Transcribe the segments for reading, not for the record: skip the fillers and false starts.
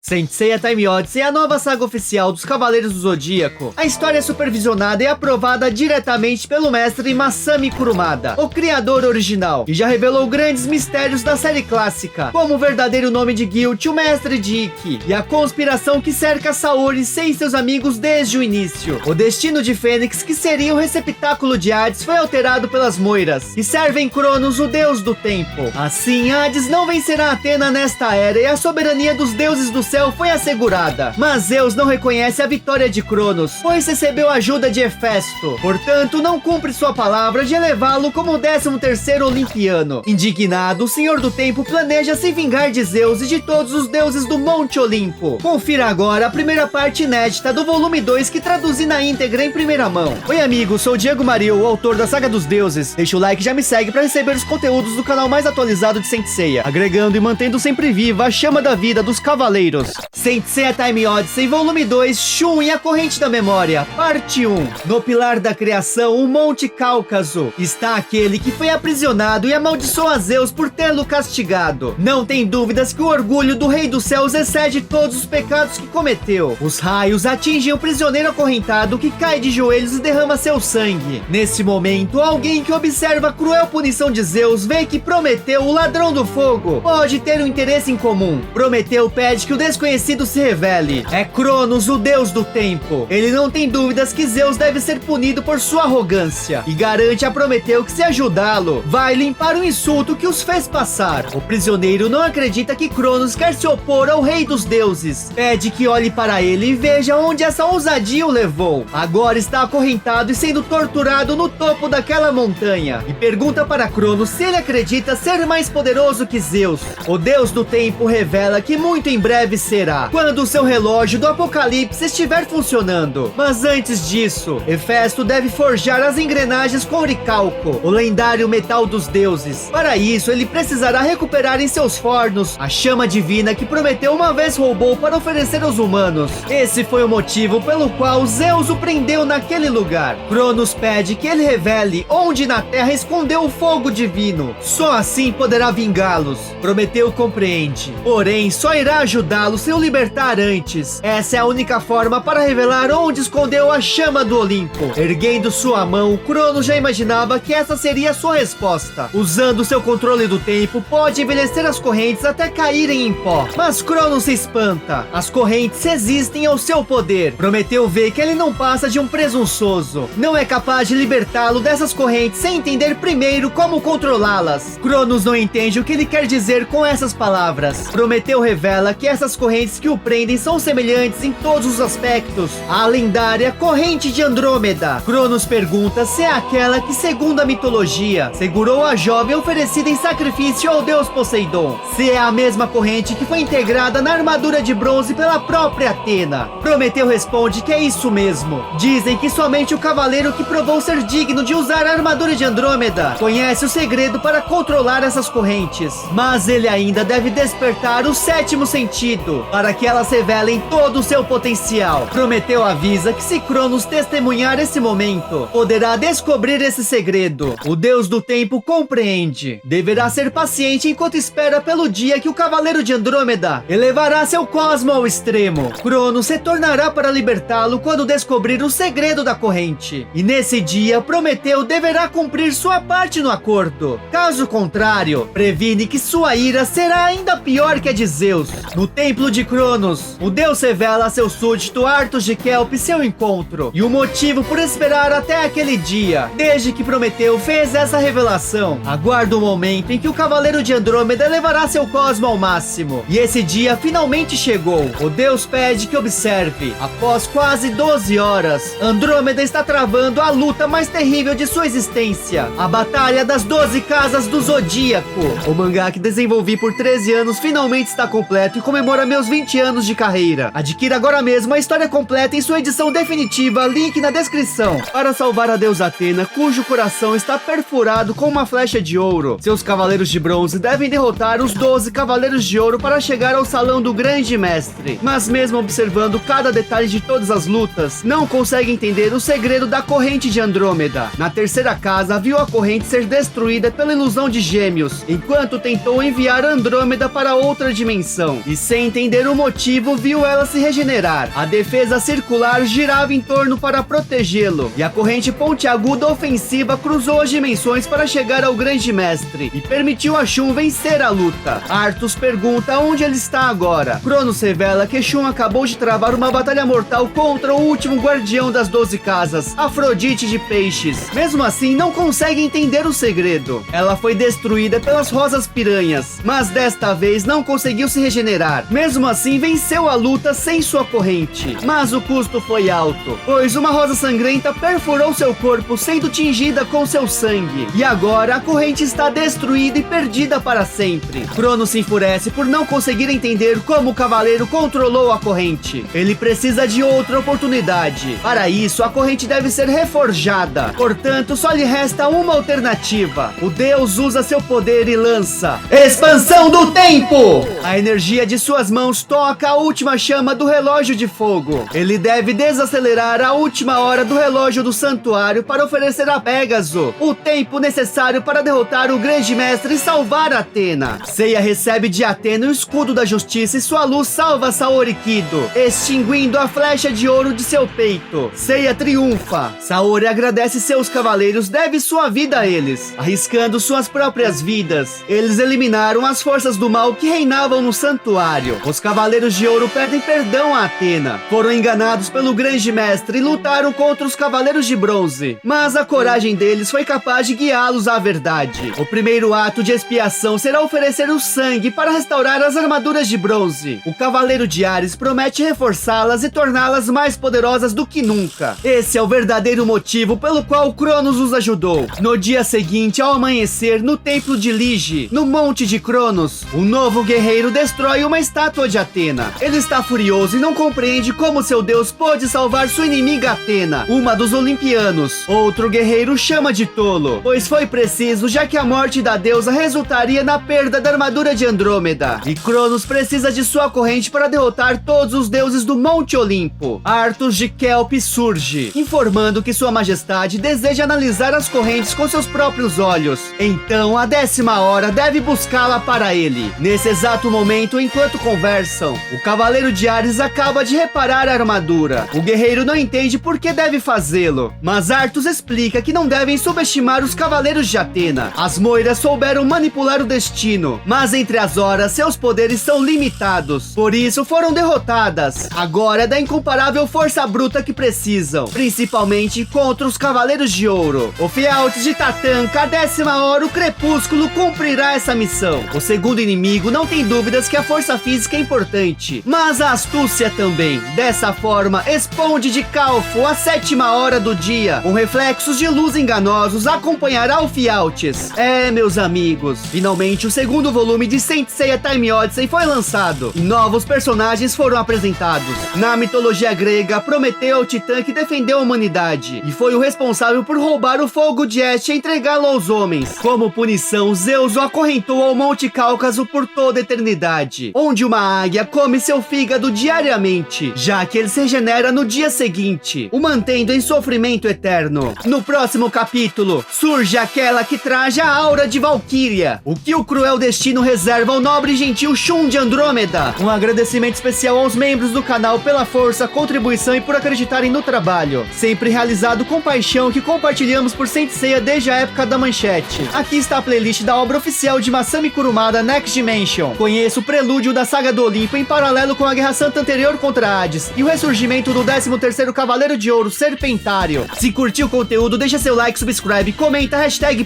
Saint Seiya Time Odyssey é a nova saga oficial dos Cavaleiros do Zodíaco. A história é supervisionada e aprovada diretamente pelo mestre Masami Kurumada, o criador original, e já revelou grandes mistérios da série clássica, como o verdadeiro nome de Guilt, o mestre de Ikki, e a conspiração que cerca Saori e seus amigos desde o início. O destino de Fênix, que seria o receptáculo de Hades, foi alterado pelas Moiras, que servem Cronos, o deus do tempo. Assim, Hades não vencerá Atena nesta era e a soberania dos deuses do céu foi assegurada. Mas Zeus não reconhece a vitória de Cronos, pois recebeu ajuda de Hefesto. Portanto, não cumpre sua palavra de elevá-lo como o 13º Olimpiano. Indignado, o Senhor do Tempo planeja se vingar de Zeus e de todos os deuses do Monte Olimpo. Confira agora a primeira parte inédita do volume 2 que traduzi na íntegra em primeira mão. Oi amigo, sou o Diego Maril, o autor da Saga dos Deuses. Deixa o like e já me segue para receber os conteúdos do canal mais atualizado de Saint Seiya, agregando e mantendo sempre viva a chama da vida dos cavaleiros. Saint Seiya Time Odyssey, volume 2, Shun e a Corrente da Memória, parte 1. No pilar da criação, o Monte Cáucaso, está aquele que foi aprisionado e amaldiçoa Zeus por tê-lo castigado. Não tem dúvidas que o orgulho do Rei dos Céus excede todos os pecados que cometeu. Os raios atingem o prisioneiro acorrentado, que cai de joelhos e derrama seu sangue. Nesse momento, alguém que observa a cruel punição de Zeus vê que Prometeu, o ladrão do fogo, pode ter um interesse em comum. Prometeu pede que o desconhecido se revele. É Cronos, o deus do tempo. Ele não tem dúvidas que Zeus deve ser punido por sua arrogância e garante a Prometeu que, se ajudá-lo, vai limpar o insulto que os fez passar. O prisioneiro não acredita que Cronos quer se opor ao rei dos deuses. Pede que olhe para ele e veja onde essa ousadia o levou. Agora está acorrentado e sendo torturado no topo daquela montanha. E pergunta para Cronos se ele acredita ser mais poderoso que Zeus. O deus do tempo revela que muito em breve será, quando o seu relógio do apocalipse estiver funcionando. Mas antes disso, Hefesto deve forjar as engrenagens com oricalco, o lendário metal dos deuses. Para isso, ele precisará recuperar em seus fornos a chama divina que Prometeu uma vez roubou para oferecer aos humanos. Esse foi o motivo pelo qual Zeus o prendeu naquele lugar. Cronos pede que ele revele onde na terra escondeu o fogo divino. Só assim poderá vingá-los. Prometeu compreende, porém só irá ajudá-lo se o libertar antes. Essa é a única forma para revelar onde escondeu a chama do Olimpo. Erguendo sua mão, Cronos já imaginava que essa seria sua resposta. Usando seu controle do tempo, pode envelhecer as correntes até caírem em pó. Mas Cronos se espanta. As correntes resistem ao seu poder. Prometeu ver que ele não passa de um presunçoso. Não é capaz de libertá-lo dessas correntes sem entender primeiro como controlá-las. Cronos não entende o que ele quer dizer com essas palavras. Prometeu revela que essas correntes que o prendem são semelhantes em todos os aspectos à lendária Corrente de Andrômeda. Cronos pergunta se é aquela que, segundo a mitologia, segurou a jovem oferecida em sacrifício ao deus Poseidon. Se é a mesma corrente que foi integrada na armadura de bronze pela própria Atena. Prometeu responde que é isso mesmo. Dizem que somente o cavaleiro que provou ser digno de usar a armadura de Andrômeda conhece o segredo para controlar essas correntes. Mas ele ainda deve despertar o sétimo sentido para que elas revelem todo o seu potencial. Prometeu avisa que, se Cronos testemunhar esse momento, poderá descobrir esse segredo. O deus do tempo compreende. Deverá ser paciente enquanto espera pelo dia que o cavaleiro de Andrômeda elevará seu cosmo ao extremo. Cronos retornará para libertá-lo quando descobrir o segredo da corrente. E nesse dia, Prometeu deverá cumprir sua parte no acordo. Caso contrário, previne que sua ira será ainda pior que a de Zeus. No templo de Cronos, o deus revela a seu súdito Arthos de Kelp seu encontro e o motivo por esperar até aquele dia. Desde que Prometeu fez essa revelação, aguarda o momento em que o cavaleiro de Andrômeda elevará seu cosmo ao máximo. E esse dia finalmente chegou. O deus pede que observe. Após quase 12 horas, Andrômeda está travando a luta mais terrível de sua existência, a Batalha das 12 Casas do Zodíaco. O mangá que desenvolvi por 13 anos finalmente está completo e comemora meus 20 anos de carreira. Adquira agora mesmo a história completa em sua edição definitiva, link na descrição. Para salvar a deusa Atena, cujo coração está perfurado com uma flecha de ouro, seus cavaleiros de bronze devem derrotar os 12 cavaleiros de ouro para chegar ao salão do grande mestre. Mas mesmo observando cada detalhe de todas as lutas, não consegue entender o segredo da corrente de Andrômeda. Na terceira casa, viu a corrente ser destruída pela ilusão de gêmeos, enquanto tentou enviar Andrômeda para outra dimensão. E sem entender o motivo, viu ela se regenerar. A defesa circular girava em torno para protegê-lo, e a corrente pontiaguda ofensiva cruzou as dimensões para chegar ao grande mestre, e permitiu a Shun vencer a luta. Arthas pergunta onde ele está agora. Cronos revela que Shun acabou de travar uma batalha mortal contra o último guardião das 12 casas, Afrodite de Peixes. Mesmo assim, não consegue entender o segredo. Ela foi destruída pelas rosas piranhas, mas desta vez não conseguiu se regenerar. Mesmo assim, venceu a luta sem sua corrente. Mas o custo foi alto, pois uma rosa sangrenta perfurou seu corpo, sendo tingida com seu sangue. E agora a corrente está destruída e perdida para sempre. Cronos se enfurece por não conseguir entender como o cavaleiro controlou a corrente. Ele precisa de outra oportunidade. Para isso, a corrente deve ser reforjada. Portanto, só lhe resta uma alternativa. O deus usa seu poder e lança Expansão do Tempo! A energia de suas mãos toca a última chama do relógio de fogo. Ele deve desacelerar a última hora do relógio do santuário para oferecer a Pégaso o tempo necessário para derrotar o grande mestre e salvar Athena. Seiya recebe de Athena o escudo da justiça e sua luz salva Saori Kido, extinguindo a flecha de ouro de seu peito. Seiya triunfa. Saori agradece seus cavaleiros, deve sua vida a eles, arriscando suas próprias vidas. Eles eliminaram as forças do mal que reinavam no santuário. Os cavaleiros de ouro pedem perdão a Athena. Foram enganados pelo grande mestre e lutaram contra os cavaleiros de bronze. Mas a coragem deles foi capaz de guiá-los à verdade. O primeiro ato de expiação será oferecer o sangue para restaurar as armaduras de bronze. O cavaleiro de Ares promete reforçá-las e torná-las mais poderosas do que nunca. Esse é o verdadeiro motivo pelo qual Cronos os ajudou. No dia seguinte, ao amanhecer, no templo de Lige, no Monte de Cronos, o novo guerreiro destrói uma estátua de Athena. Ele está furioso e não compreende como seu deus pôde salvar sua inimiga Athena, uma dos olimpianos. Outro guerreiro chama de tolo, pois foi preciso, já que a morte da deusa resultaria na perda da armadura de Andrômeda. E Cronos precisa de sua corrente para derrotar todos os deuses do Monte Olimpo. Arthas de Kelp surge, informando que sua majestade deseja analisar as correntes com seus próprios olhos. Então, a 10ª hora deve buscá-la para ele. Nesse exato momento, enquanto conversam, o cavaleiro de Ares acaba de reparar a armadura. O guerreiro não entende por que deve fazê-lo, mas Arthas explica que não devem subestimar os cavaleiros de Athena. As Moiras souberam manipular o destino, mas entre as horas, seus poderes são limitados. Por isso, foram derrotadas. Agora é da incomparável força bruta que precisam, principalmente contra os cavaleiros de ouro. O Fieltes de Tatanka, a 10ª hora, o crepúsculo cumprirá essa missão. O segundo inimigo não tem dúvidas que a força física é importante, mas a astúcia também. Dessa forma, Esponde de Calfo, a 7ª hora do dia, com reflexos de luz enganosos, acompanhará o Fieltes. Meus amigos, finalmente o segundo volume de Saint Seiya Time Odyssey foi lançado e novos personagens foram apresentados. Na mitologia grega, Prometeu é o titã que defendeu a humanidade e foi o responsável por roubar o fogo de Este e entregá-lo aos homens. Como punição, Zeus o acorrentou ao Monte Cáucaso por toda a eternidade, onde uma águia come seu fígado diariamente, já que ele se regenera no dia seguinte, o mantendo em sofrimento eterno. No próximo capítulo, surge aquela que traja a aura de Valquíria, o que o cruel destino reserva ao nobre e gentil Shun de Andrômeda. Um agradecimento especial aos membros do canal pela força, contribuição e por acreditarem no trabalho, sempre realizado com paixão que compartilhamos por Saint Seiya desde a época da manchete. Aqui está a playlist da obra oficial de Masami Kurumada, Next Dimension. Conheça o prelúdio da saga do Olimpo em paralelo com a Guerra Santa anterior contra Hades e o ressurgimento do 13º Cavaleiro de Ouro, Serpentário. Se curtiu o conteúdo, deixa seu like, subscribe, comenta,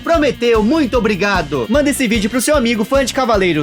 #Prometeu, muito obrigado. Manda esse vídeo pro seu amigo fã de Cavaleiros.